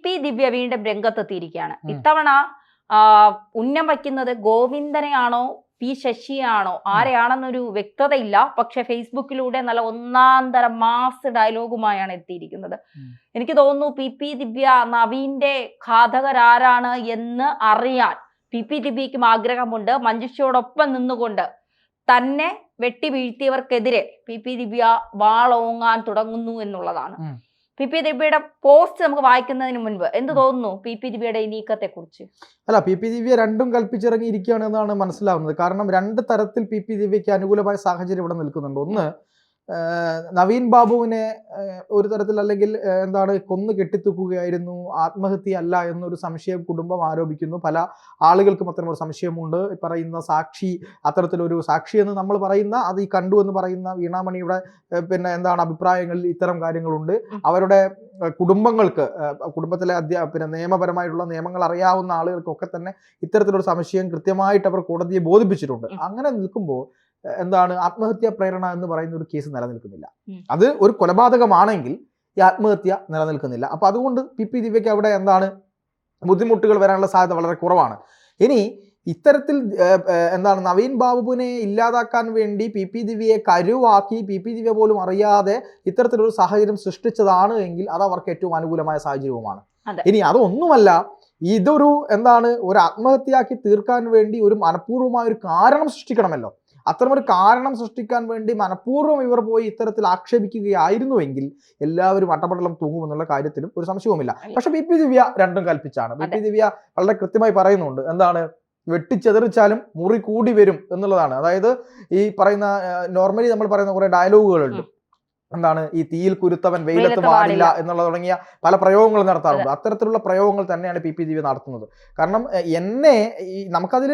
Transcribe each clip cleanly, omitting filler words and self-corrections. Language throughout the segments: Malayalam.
പി ദിവ്യ വീണ്ടും രംഗത്തെത്തിയിരിക്കുകയാണ്. ഇത്തവണ ഉന്നം വയ്ക്കുന്നത് ഗോവിന്ദനെയാണോ പി ശശിയാണോ ആരെയാണെന്നൊരു വ്യക്തതയില്ല. പക്ഷെ ഫേസ്ബുക്കിലൂടെ നല്ല ഒന്നാന്തരം മാസ് ഡയലോഗുമായാണ് എത്തിയിരിക്കുന്നത്. എനിക്ക് തോന്നുന്നു പി ദിവ്യ നവീന്റെ ഘാതകരാരാണ് എന്ന് അറിയാൻ പി ദിവ്യയ്ക്കും ആഗ്രഹമുണ്ട്. മഞ്ജുഷയോടൊപ്പം നിന്നുകൊണ്ട് തന്നെ വെട്ടി വീഴ്ത്തിയവർക്കെതിരെ പി ദിവ്യ വാളോങ്ങാൻ തുടങ്ങുന്നു എന്നുള്ളതാണ്. പി ദിവ്യയുടെ പോസ്റ്റ് നമുക്ക് വായിക്കുന്നതിന് മുൻപ് എന്ത് തോന്നുന്നു പി ദിവ്യയുടെ ഈ നീക്കത്തെ കുറിച്ച്? അല്ല, പി ദിവ്യ രണ്ടും കൽപ്പിച്ചിറങ്ങിയിരിക്കുകയാണ് എന്നാണ് മനസ്സിലാവുന്നത്. കാരണം രണ്ട് തരത്തിൽ പി ദിവ്യയ്ക്ക് അനുകൂലമായ സാഹചര്യം ഇവിടെ നിൽക്കുന്നുണ്ട്. ഒന്ന്, നവീൻ ബാബുവിനെ ഒരു തരത്തിൽ അല്ലെങ്കിൽ കൊന്നു കെട്ടിത്തൂക്കുകയായിരുന്നു, ആത്മഹത്യ അല്ല എന്നൊരു സംശയം കുടുംബം ആരോപിക്കുന്നു. പല ആളുകൾക്കും അത്തരം ഒരു സംശയമുണ്ട്. പറയുന്ന സാക്ഷി, അത്തരത്തിലൊരു സാക്ഷി എന്ന് നമ്മൾ പറയുന്ന അത് ഈ കണ്ടു എന്ന് പറയുന്ന വീണാമണിയുടെ അഭിപ്രായങ്ങളിൽ ഇത്തരം കാര്യങ്ങളുണ്ട്. അവരുടെ കുടുംബങ്ങൾക്ക്, കുടുംബത്തിലെ നിയമപരമായിട്ടുള്ള നിയമങ്ങൾ അറിയാവുന്ന ആളുകൾക്കൊക്കെ തന്നെ ഇത്തരത്തിലൊരു സംശയം കൃത്യമായിട്ട് അവർ കോടതിയെ ബോധിപ്പിച്ചിട്ടുണ്ട്. അങ്ങനെ നിൽക്കുമ്പോൾ ആത്മഹത്യാ പ്രേരണ എന്ന് പറയുന്ന ഒരു കേസ് നിലനിൽക്കുന്നില്ല. അത് ഒരു കൊലപാതകമാണെങ്കിൽ ഈ ആത്മഹത്യ നിലനിൽക്കുന്നില്ല. അപ്പൊ അതുകൊണ്ട് പി ദിവ്യയ്ക്ക് അവിടെ ബുദ്ധിമുട്ടുകൾ വരാനുള്ള സാധ്യത വളരെ കുറവാണ്. ഇനി ഇത്തരത്തിൽ നവീൻ ബാബുവിനെ ഇല്ലാതാക്കാൻ വേണ്ടി പി ദിവ്യയെ കരുവാക്കി പി ദിവ്യ പോലും അറിയാതെ ഇത്തരത്തിലൊരു സാഹചര്യം സൃഷ്ടിച്ചതാണ് എങ്കിൽ അത് അവർക്ക് ഏറ്റവും അനുകൂലമായ സാഹചര്യവുമാണ്. ഇനി അതൊന്നുമല്ല, ഇതൊരു ഒരു ആത്മഹത്യയാക്കി തീർക്കാൻ വേണ്ടി ഒരു മനഃപൂർവ്വമായ ഒരു കാരണം സൃഷ്ടിക്കണമല്ലോ. അത്തരമൊരു കാരണം സൃഷ്ടിക്കാൻ വേണ്ടി മനഃപൂർവ്വം ഇവർ പോയി ഇത്തരത്തിൽ ആക്ഷേപിക്കുകയായിരുന്നുവെങ്കിൽ എല്ലാവരും അട്ടപടലം തൂങ്ങുമെന്നുള്ള കാര്യത്തിലും ഒരു സംശയവുമില്ല. പക്ഷെ പി ദിവ്യ രണ്ടും കൽപ്പിച്ചാണ്. പി ദിവ്യ വളരെ കൃത്യമായി പറയുന്നുണ്ട്, വെട്ടിച്ചെതറിച്ചാലും മുറി കൂടി വരും എന്നുള്ളതാണ്. അതായത് ഈ പറയുന്ന നോർമലി നമ്മൾ പറയുന്ന കുറെ ഡയലോഗുകളുണ്ട്. ഈ തീയിൽ കുരുത്തവൻ വെയിലത്ത് പാടില്ല എന്നുള്ള തുടങ്ങിയ പല പ്രയോഗങ്ങൾ നടത്താറുണ്ട്. അത്തരത്തിലുള്ള പ്രയോഗങ്ങൾ തന്നെയാണ് പി ദിവ്യ നടത്തുന്നത്. കാരണം എന്നെ നമുക്കതിൽ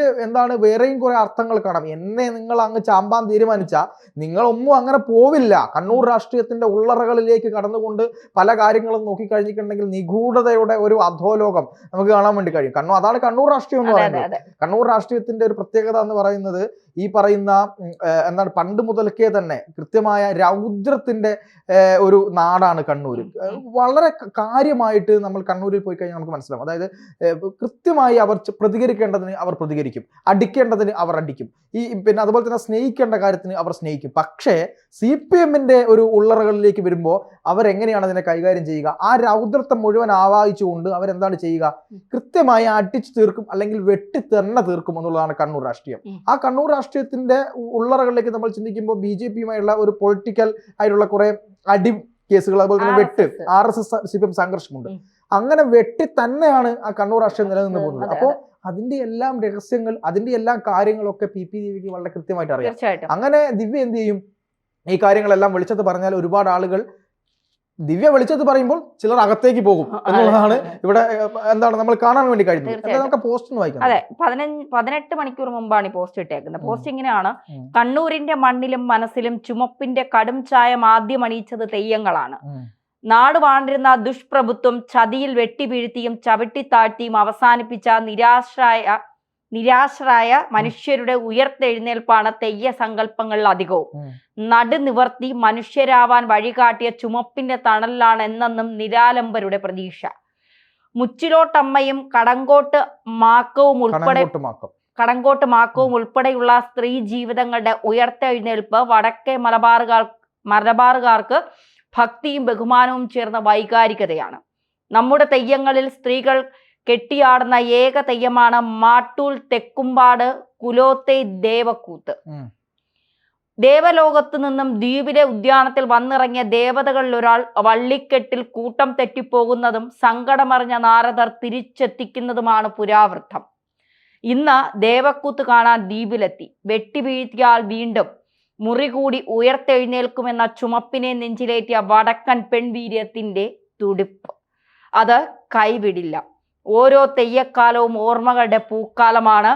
വേറെയും കുറെ അർത്ഥങ്ങൾ കാണാം. എന്നെ നിങ്ങൾ അങ്ങ് ചാമ്പാൻ തീരുമാനിച്ചാൽ നിങ്ങളൊന്നും അങ്ങനെ പോവില്ല. കണ്ണൂർ രാഷ്ട്രീയത്തിന്റെ ഉള്ളറകളിലേക്ക് കടന്നുകൊണ്ട് പല കാര്യങ്ങളും നോക്കിക്കഴിഞ്ഞിട്ടുണ്ടെങ്കിൽ നിഗൂഢതയുടെ ഒരു അധോലോകം നമുക്ക് കാണാൻ വേണ്ടി കഴിയും. അതാണ് കണ്ണൂർ രാഷ്ട്രീയം എന്ന് പറയുന്നത്. കണ്ണൂർ രാഷ്ട്രീയത്തിന്റെ ഒരു പ്രത്യേകത എന്ന് പറയുന്നത് ഈ പറയുന്ന പണ്ട് മുതൽക്കേ തന്നെ കൃത്യമായ രൗദ്രത്തിന്റെ ഒരു നാടാണ് കണ്ണൂർ. വളരെ കാര്യമായിട്ട് നമ്മൾ കണ്ണൂരിൽ പോയി കഴിഞ്ഞാൽ നമുക്ക് മനസ്സിലാവും. അതായത് കൃത്യമായി അവർ പ്രതികരിക്കേണ്ടതിന് അവർ പ്രതികരിക്കും, അടിക്കേണ്ടതിന് അവർ അടിക്കും, അതുപോലെ തന്നെ സ്നേഹിക്കേണ്ട കാര്യത്തിന് അവർ സ്നേഹിക്കും. പക്ഷേ CPM-ന്റെ ഒരു ഉള്ളറകളിലേക്ക് വരുമ്പോൾ അവരെങ്ങനെയാണ് അതിനെ കൈകാര്യം ചെയ്യുക? ആ രൗദ്രത്തെ മുഴുവൻ ആവാഹിച്ചുകൊണ്ട് അവരെന്താണ് ചെയ്യുക? കൃത്യമായി അടിച്ചു തീർക്കും, അല്ലെങ്കിൽ വെട്ടി തന്നെ തീർക്കും എന്നുള്ളതാണ് കണ്ണൂർ രാഷ്ട്രീയം. ആ കണ്ണൂർ രാഷ്ട്രീയത്തിന്റെ ഉള്ളറകളിലേക്ക് നമ്മൾ ചിന്തിക്കുമ്പോൾ BJP-യുമായുള്ള ഒരു പൊളിറ്റിക്കൽ ആയിട്ടുള്ള കുറെ അടി കേസുകൾ, അതുപോലെ തന്നെ വെട്ട്, RSS CPM സംഘർഷമുണ്ട്. അങ്ങനെ വെട്ടി തന്നെയാണ് ആ കണ്ണൂർ രാഷ്ട്രീയം നിലനിന്ന് പോകുന്നത്. അപ്പോൾ അതിന്റെ എല്ലാം രഹസ്യങ്ങൾ, അതിന്റെ എല്ലാ കാര്യങ്ങളൊക്കെ പി ദിവ്യക്ക് വളരെ കൃത്യമായിട്ട് അറിയാം. അങ്ങനെ ദിവ്യ എന്ത് ചെയ്യും? ഈ കാര്യങ്ങളെല്ലാം വെളിച്ചത്ത് പറഞ്ഞാൽ ഒരുപാട് ആളുകൾ ദിവ്യ വെളിച്ചത്ത് പറയുമ്പോൾ ചിലർ അകത്തേക്ക് പോകും എന്നുള്ളതാണ് ഇവിടെ നമ്മൾ കാണാൻ വേണ്ടി കഴിയുന്നത്. നമുക്ക് പോസ്റ്റ് ഒന്ന് വായിക്കാം. അതെ, 18 മണിക്കൂർ മുമ്പാണ് ഈ പോസ്റ്റ് ഇട്ടേക്കുന്നത്. പോസ്റ്റ് ഇങ്ങനെയാണ്: കണ്ണൂരിന്റെ മണ്ണിലും മനസ്സിലും ചുമപ്പിന്റെ കടും ചായം ആദ്യം അണിയിച്ചത് തെയ്യങ്ങളാണ്. നാട് വാണ്ടിരുന്ന ദുഷ്പ്രഭുത്വം ചതിയിൽ വെട്ടിവീഴ്ത്തിയും ചവിട്ടിത്താഴ്ത്തിയും അവസാനിപ്പിച്ച നിരാശരായ മനുഷ്യരുടെ ഉയർത്തെഴുന്നേൽപ്പാണ് തെയ്യ സങ്കല്പങ്ങളിൽ അധികവും. നടുനിവർത്തി മനുഷ്യരാവാൻ വഴികാട്ടിയ ചുമപ്പിന്റെ തണലിലാണ് എന്നെന്നും നിരാലംബരുടെ പ്രതീക്ഷ. മുച്ചിലോട്ടമ്മയും കടങ്കോട്ട് മാക്കവും ഉൾപ്പെടെയുള്ള സ്ത്രീ ജീവിതങ്ങളുടെ ഉയർത്തെഴുന്നേൽപ്പ് വടക്കേ മലബാറുകാർക്ക് ഭക്തിയും ബഹുമാനവും ചേർന്ന വൈകാരികതയാണ്. നമ്മുടെ തെയ്യങ്ങളിൽ സ്ത്രീകൾ കെട്ടിയാടുന്ന ഏക തെയ്യമാണ് മാട്ടൂൽ തെക്കുംപാട് കുലോത്തെ ദേവക്കൂത്ത്. ദേവലോകത്തു നിന്നും ദ്വീപിലെ ഉദ്യാനത്തിൽ വന്നിറങ്ങിയ ദേവതകളിൽ ഒരാൾ വള്ളിക്കെട്ടിൽ കൂട്ടം തെറ്റിപ്പോകുന്നതും സങ്കടമറിഞ്ഞ നാരദർ തിരിച്ചെത്തിക്കുന്നതുമാണ് പുരാവൃത്തം. ഇന്ന് ദേവക്കൂത്ത് കാണാൻ ദ്വീപിലെത്തി. വെട്ടിവീഴ്ത്തിയാൽ വീണ്ടും മുറി കൂടി ഉയർത്തെഴുന്നേൽക്കുമെന്ന ചുമപ്പിനെ നെഞ്ചിലേറ്റിയ വടക്കൻ പെൺവീര്യത്തിന്റെ തുടിപ്പ് അത് കൈവിടില്ല. ഓരോ തെയ്യക്കാലവും ഓർമ്മകളുടെ പൂക്കാലമാണ്,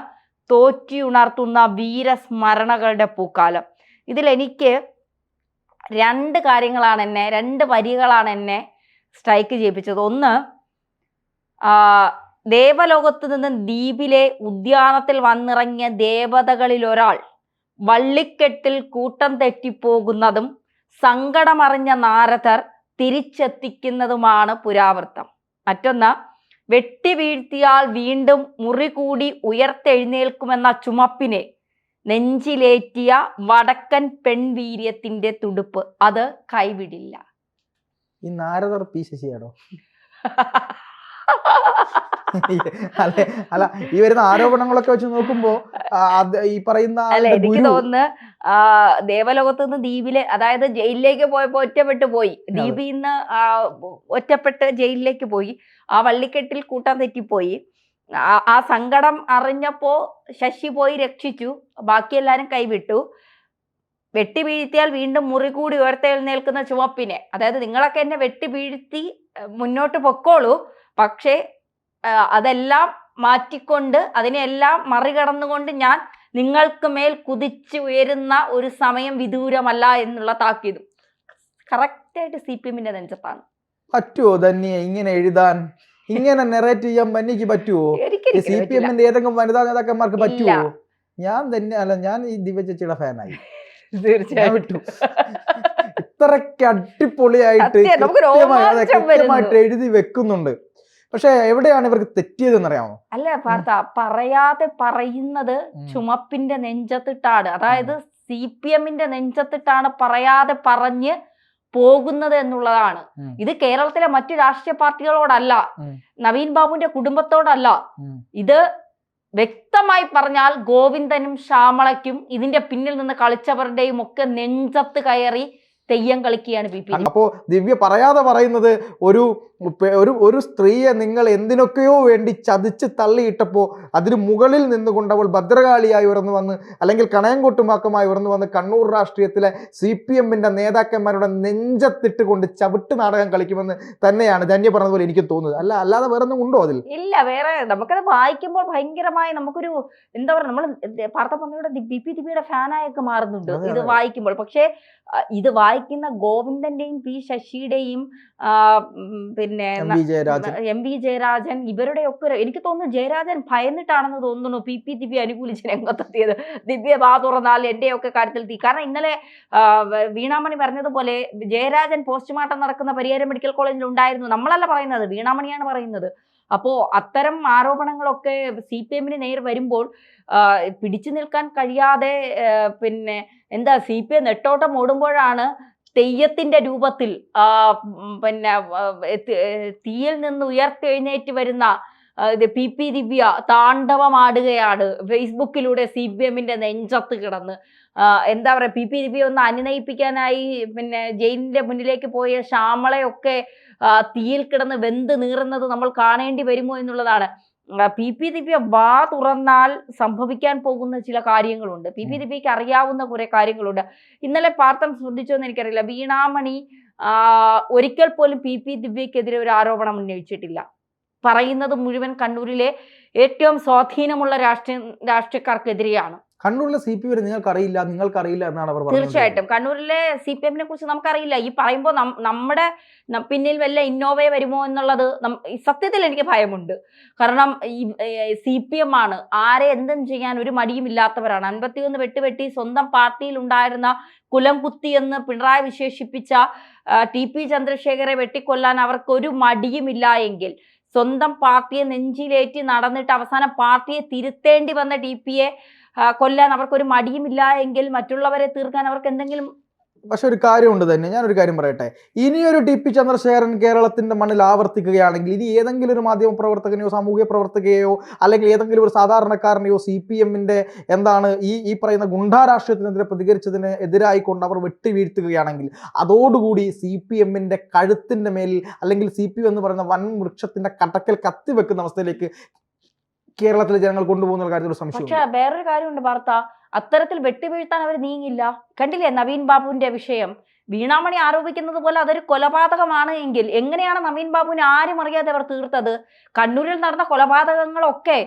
തോറ്റിയുണർത്തുന്ന വീരസ്മരണകളുടെ പൂക്കാലം. ഇതിലെനിക്ക് രണ്ട് വരികളാണ് എന്നെ സ്ട്രൈക്ക് ചെയ്യിപ്പിച്ചത്. ഒന്ന്, ദേവലോകത്ത് നിന്ന് ദ്വീപിലെ ഉദ്യാനത്തിൽ വന്നിറങ്ങിയ ദേവതകളിൽ ഒരാൾ വള്ളിക്കെട്ടിൽ കൂട്ടം തെറ്റിപ്പോകുന്നതും സങ്കടമറിഞ്ഞ നാരദർ തിരിച്ചെത്തിക്കുന്നതുമാണ് പുരാവൃത്തം. മറ്റൊന്ന്, വെട്ടി വീഴ്ത്തിയാൽ വീണ്ടും മുറി കൂടി ഉയർത്തെഴുന്നേൽക്കുമെന്ന ചുമപ്പിനെ നെഞ്ചിലേറ്റിയ വടക്കൻ പെൺവീര്യത്തിന്റെ തുടുപ്പ് അത് കൈവിടില്ല. ഈ നാരദർ പി ശശിയാണോ? അല്ലെ, അല്ല, ഈ വരുന്ന ആരോപണങ്ങളൊക്കെ വെച്ച് നോക്കുമ്പോ ഈ പറയുന്ന അല്ല, എനിക്ക് തോന്നുന്നു ദേവലോകത്ത് നിന്ന് ദ്വീപില്, അതായത് ജയിലിലേക്ക് പോയപ്പോ ഒറ്റപ്പെട്ടു പോയി, ദ്വീപിൽ നിന്ന് ഒറ്റപ്പെട്ട് ജയിലിലേക്ക് പോയി, ആ വള്ളിക്കെട്ടിൽ കൂട്ടാൻ തെറ്റിപ്പോയി, ആ സങ്കടം അറിഞ്ഞപ്പോ ശശി പോയി രക്ഷിച്ചു, ബാക്കി എല്ലാരും കൈവിട്ടു. വെട്ടി വീഴ്ത്തിയാൽ വീണ്ടും മുറി കൂടി ഉയർത്തെഴുന്നേൽക്കുന്ന ചുവപ്പിനെ, അതായത് നിങ്ങളൊക്കെ എന്നെ വെട്ടി വീഴ്ത്തി മുന്നോട്ട് പൊക്കോളൂ, പക്ഷേ അതെല്ലാം മാറ്റിക്കൊണ്ട് അതിനെല്ലാം മറികടന്നുകൊണ്ട് ഞാൻ നിങ്ങൾക്ക് മേൽ കുതിച്ച് ഉയരുന്ന ഒരു സമയം വിദൂരമല്ല എന്നുള്ള താക്കീതും കറക്റ്റായിട്ട് CPM-ന്റെ നെഞ്ചത്താണ്. പറ്റുമോ തന്നെ ഇങ്ങനെ എഴുതാൻ, ഇങ്ങനെ നെറേറ്റ് ചെയ്യാൻ ബന്നിക്ക് പറ്റുമോ? CPM-ന്റെ ഏതെങ്കിലും വനിതാ നേതാക്കന്മാർക്ക് പറ്റുമോ? ഞാൻ തന്നെ അല്ല, ഞാൻ ഈ ദിവ്യ ചേച്ചിയുടെ ഫാനായി. തീർച്ചയായിട്ടും ഇത്രയ്ക്ക് അടിപൊളിയായിട്ട് കൃത്യമായിട്ട് എഴുതി വെക്കുന്നുണ്ട്. പക്ഷെ എവിടെയാണ് ഇവർക്ക് തെറ്റിയതെന്ന് അറിയാമോ? അല്ല പാർത്ത, പറയാതെ പറയുന്നത് ചുമപ്പിന്റെ നെഞ്ചത്തിട്ടാണ്, അതായത് CPM-ന്റെ നെഞ്ചത്തിട്ടാണ് പറയാതെ പറഞ്ഞ് പോകുന്നത് എന്നുള്ളതാണ്. ഇത് കേരളത്തിലെ മറ്റു രാഷ്ട്രീയ പാർട്ടികളോടല്ല, നവീൻ ബാബുവിന്റെ കുടുംബത്തോടല്ല, ഇത് വ്യക്തമായി പറഞ്ഞാൽ ഗോവിന്ദനും ശ്യാമളയ്ക്കും ഇതിന്റെ പിന്നിൽ നിന്ന് കളിച്ചവരുടെയും ഒക്കെ നെഞ്ചത്ത് കയറി തെയ്യം കളിക്കുകയാണ് PP. അപ്പോ ദിവ്യ പറയാതെ പറയുന്നത് ഒരു സ്ത്രീയെ നിങ്ങൾ എന്തിനൊക്കെയോ വേണ്ടി ചതിച്ച് തള്ളിയിട്ടപ്പോൾ അതിന് മുകളിൽ നിന്നുകൊണ്ട് അവൾ ഭദ്രകാളിയായി ഉയർന്നു വന്ന്, അല്ലെങ്കിൽ കണയംകൊട്ടുമാക്കമായി ഉയർന്നു വന്ന് കണ്ണൂർ രാഷ്ട്രീയത്തിലെ CPM-ന്റെ നേതാക്കന്മാരുടെ നെഞ്ചത്തിട്ട് കൊണ്ട് ചവിട്ട് നാടകം കളിക്കുമെന്ന് തന്നെയാണ് ധന്യ പറഞ്ഞതുപോലെ എനിക്ക് തോന്നുന്നത്. അല്ലാതെ വേറെ ഒന്നും ഉണ്ടോ അതിൽ? ഇല്ല, വേറെ നമുക്കത് വായിക്കുമ്പോൾ ഭയങ്കരമായി നമുക്കൊരു എന്താ പറയുക, നമ്മൾ പാർത്ഥപന്ത്രയുടെ ദിവ്യയുടെ ഫാനായൊക്കെ മാറുന്നുണ്ട് ഇത് വായിക്കുമ്പോൾ. പക്ഷേ ഇത് വായിക്കുന്ന ഗോവിന്ദന്റെയും P ശശിയുടെയും പിന്നെ MV ജയരാജൻ ഇവരുടെയൊക്കെ, എനിക്ക് തോന്നുന്നു ജയരാജൻ ഭയന്നിട്ടാണെന്ന് തോന്നുന്നു PP ദിവ്യ അനുകൂലിച്ച് രംഗത്തെത്തിയത്. ദിവ്യ വാ തുറന്നാൽ എന്റെയൊക്കെ കാര്യത്തിൽ തീ. കാരണം ഇന്നലെ വീണാമണി പറഞ്ഞതുപോലെ ജയരാജൻ പോസ്റ്റ്മോർട്ടം നടക്കുന്ന പരിയാരം മെഡിക്കൽ കോളേജിൽ ഉണ്ടായിരുന്നു. നമ്മളല്ല പറയുന്നത്, വീണാമണിയാണ് പറയുന്നത്. അപ്പോ അത്തരം ആരോപണങ്ങളൊക്കെ CPM-ന് നേരെ വരുമ്പോൾ പിടിച്ചു നിൽക്കാൻ കഴിയാതെ പിന്നെ എന്താ CPM നെട്ടോട്ടം ഓടുമ്പോഴാണ് തെയ്യത്തിന്റെ രൂപത്തിൽ പിന്നെ തീയിൽ നിന്ന് ഉയർത്തെഴുന്നേറ്റ് വരുന്ന PP ദിവ്യ താണ്ഡവമാടുകയാണ് ഫേസ്ബുക്കിലൂടെ CPM-ന്റെ നെഞ്ചത്ത് കിടന്ന്. എന്താ പറയുക, PP ദിവ്യ ഒന്ന് അനുനയിപ്പിക്കാനായി പിന്നെ ജയിലിന്റെ മുന്നിലേക്ക് പോയ ശ്യാമളയൊക്കെ തീയിൽ കിടന്ന് വെന്ത് നീറുന്നത് നമ്മൾ കാണേണ്ടി വരുമോ എന്നുള്ളതാണ്. PP ദിവ്യ വാ തുറന്നാൽ സംഭവിക്കാൻ പോകുന്ന ചില കാര്യങ്ങളുണ്ട്. PP ദിവ്യക്ക് അറിയാവുന്ന കുറെ കാര്യങ്ങളുണ്ട്. ഇന്നലെ പാർത്ഥം ശ്രദ്ധിച്ചോ എന്ന് എനിക്കറിയില്ല, വീണാമണി ഒരിക്കൽ പോലും PP ദിവ്യക്കെതിരെ ഒരു ആരോപണം ഉന്നയിച്ചിട്ടില്ല. പറയുന്നത് മുഴുവൻ കണ്ണൂരിലെ ഏറ്റവും സ്വാധീനമുള്ള രാഷ്ട്രീയക്കാർക്കെതിരെയാണ്. കണ്ണൂരിലെ CPM നിങ്ങൾക്കറിയില്ല എന്നാണ് അവർ പറഞ്ഞത്. തീർച്ചയായിട്ടും കണ്ണൂരിലെ CPM-നെ കുറിച്ച് നമുക്കറിയില്ല. ഈ പറയുമ്പോൾ നമ്മുടെ പിന്നിൽ വല്ല ഇന്നോവേ വരുമോ എന്നുള്ളത് സത്യത്തിൽ എനിക്ക് ഭയമുണ്ട്. കാരണം ഈ CPM ആണ്, ആരെ എന്തും ചെയ്യാൻ ഒരു മടിയുമില്ലാത്തവരാണ്. 51 വെട്ടുവെട്ടി സ്വന്തം പാർട്ടിയിൽ ഉണ്ടായിരുന്ന കുലം കുത്തി എന്ന് പിണറായി വിശേഷിപ്പിച്ച TP ചന്ദ്രശേഖരെ വെട്ടിക്കൊല്ലാൻ അവർക്ക് ഒരു മടിയുമില്ല എങ്കിൽ, സ്വന്തം പാർട്ടിയെ നെഞ്ചിലേറ്റി നടന്നിട്ട് അവസാനം പാർട്ടിയെ തിരുത്തേണ്ടി വന്ന TPയെ കൊല്ലാൻ അവർക്കൊരു മടിയുമില്ല എങ്കിൽ മറ്റുള്ളവരെ തീർക്കാൻ അവർക്ക് എന്തെങ്കിലും. പക്ഷെ ഒരു കാര്യമുണ്ട് തന്നെ, ഞാനൊരു കാര്യം പറയട്ടെ. ഇനിയൊരു TP ചന്ദ്രശേഖരൻ കേരളത്തിന്റെ മണ്ണിൽ ആവർത്തിക്കുകയാണെങ്കിൽ ഇനി ഏതെങ്കിലും ഒരു മാധ്യമ പ്രവർത്തകനെയോ സാമൂഹ്യ പ്രവർത്തകയോ അല്ലെങ്കിൽ ഏതെങ്കിലും ഒരു സാധാരണക്കാരനെയോ CPM-ന്റെ എന്താണ് ഈ പറയുന്ന ഗുണ്ടാ രാഷ്ട്രീയത്തിനെതിരെ പ്രതികരിച്ചതിന് എതിരായിക്കൊണ്ട് അവർ വെട്ടി വീഴ്ത്തുകയാണെങ്കിൽ അതോടുകൂടി CPM-ന്റെ കഴുത്തിന്റെ മേലിൽ അല്ലെങ്കിൽ CPM എന്ന് പറയുന്ന വൻ വൃക്ഷത്തിന്റെ കടക്കൽ കത്തിവെക്കുന്ന അവസ്ഥയിലേക്ക് കേരളത്തിലെ ജനങ്ങൾ കൊണ്ടുപോകുന്ന കാര്യത്തിൽ സംശയം. പക്ഷെ വേറൊരു കാര്യമുണ്ട് വാർത്ത, അത്തരത്തിൽ വെട്ടിവീഴ്ത്താൻ അവർ നീങ്ങില്ല. കണ്ടില്ലേ നവീൻ ബാബുവിന്റെ വിഷയം? വീണാമണി ആരോപിക്കുന്നത് പോലെ അതൊരു കൊലപാതകമാണ് എങ്കിൽ എങ്ങനെയാണ് നവീൻ ബാബുവിനെ ആരും അറിയാതെ അവർ തീർത്തത്? കണ്ണൂരിൽ നടന്ന കൊലപാതകങ്ങളൊക്കെ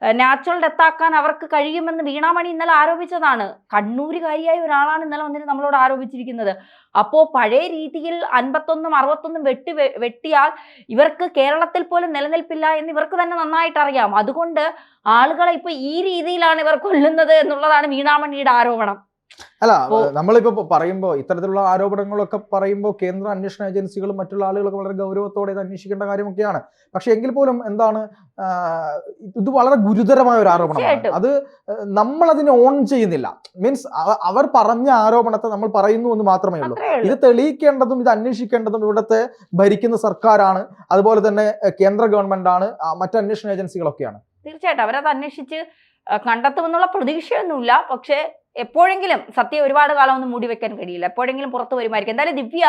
നാച്ചുറൽ ഡെത്ത് ആക്കാൻ അവർക്ക് കഴിയുമെന്ന് വീണാമണി ഇന്നലെ ആരോപിച്ചതാണ്. കണ്ണൂരുകാരിയായ ഒരാളാണ് ഇന്നലെ വന്നിട്ട് നമ്മളോട് ആരോപിച്ചിരിക്കുന്നത്. അപ്പോ പഴയ രീതിയിൽ 51 61 വെട്ടിയാൽ ഇവർക്ക് കേരളത്തിൽ പോലും നിലനിൽപ്പില്ല എന്ന് ഇവർക്ക് തന്നെ നന്നായിട്ട് അറിയാം. അതുകൊണ്ട് ആളുകളെ ഇപ്പൊ ഈ രീതിയിലാണ് ഇവർ കൊല്ലുന്നത് എന്നുള്ളതാണ് വീണാമണിയുടെ ആരോപണം. അല്ല, നമ്മളിപ്പോ പറയുമ്പോൾ ഇത്തരത്തിലുള്ള ആരോപണങ്ങളൊക്കെ പറയുമ്പോൾ കേന്ദ്ര അന്വേഷണ ഏജൻസികളും മറ്റുള്ള ആളുകളൊക്കെ വളരെ ഗൗരവത്തോടെ ഇത് അന്വേഷിക്കേണ്ട കാര്യമൊക്കെയാണ്. പക്ഷെ എങ്കിൽ പോലും എന്താണ്, ഇത് വളരെ ഗുരുതരമായ ഒരു ആരോപണമാണ്. അത് നമ്മൾ അതിനെ ഓൺ ചെയ്യുന്നില്ല. മീൻസ് അവർ പറഞ്ഞ ആരോപണത്തെ നമ്മൾ പറയുന്നു എന്ന് മാത്രമേ ഉള്ളൂ. ഇത് തെളിയിക്കേണ്ടതും ഇത് അന്വേഷിക്കേണ്ടതും ഇവിടുത്തെ ഭരിക്കുന്ന സർക്കാരാണ്, അതുപോലെ തന്നെ കേന്ദ്ര ഗവൺമെന്റ് ആണ്, മറ്റ് അന്വേഷണ ഏജൻസികളൊക്കെയാണ്. തീർച്ചയായിട്ടും അവരത് അന്വേഷിച്ച് കണ്ടെത്തുമെന്നുള്ള പ്രതീക്ഷയൊന്നുമില്ല. പക്ഷെ എപ്പോഴെങ്കിലും സത്യം ഒരുപാട് കാലം ഒന്നും മൂടി വെക്കാൻ കഴിയില്ല, എപ്പോഴെങ്കിലും പുറത്തു വരുമായിരിക്കും. എന്തായാലും ദിവ്യ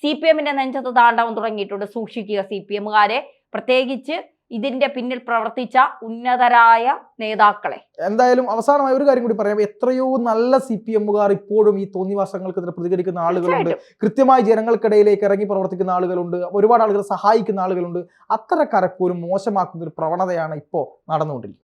CPM-ന്റെ നെഞ്ചത്ത് താണ്ഡവം തുടങ്ങിയിട്ടുണ്ട്. സൂക്ഷിക്കുക CPM-കാരെ, പ്രത്യേകിച്ച് ഇതിന്റെ പിന്നിൽ പ്രവർത്തിച്ച ഉന്നതരായ നേതാക്കളെ. എന്തായാലും അവസാനമായ ഒരു കാര്യം കൂടി പറയാം. എത്രയോ നല്ല CPM-കാർ ഇപ്പോഴും ഈ തോന്നിവാസങ്ങൾക്കെതിരെ പ്രതികരിക്കുന്ന ആളുകളുണ്ട്, കൃത്യമായി ജനങ്ങൾക്കിടയിലേക്ക് ഇറങ്ങി പ്രവർത്തിക്കുന്ന ആളുകളുണ്ട്, ഒരുപാട് ആളുകൾ സഹായിക്കുന്ന ആളുകളുണ്ട്. അത്തരക്കാരെ പോലും മോശമാക്കുന്ന ഒരു പ്രവണതയാണ് ഇപ്പോൾ നടന്നുകൊണ്ടിരിക്കുന്നത്.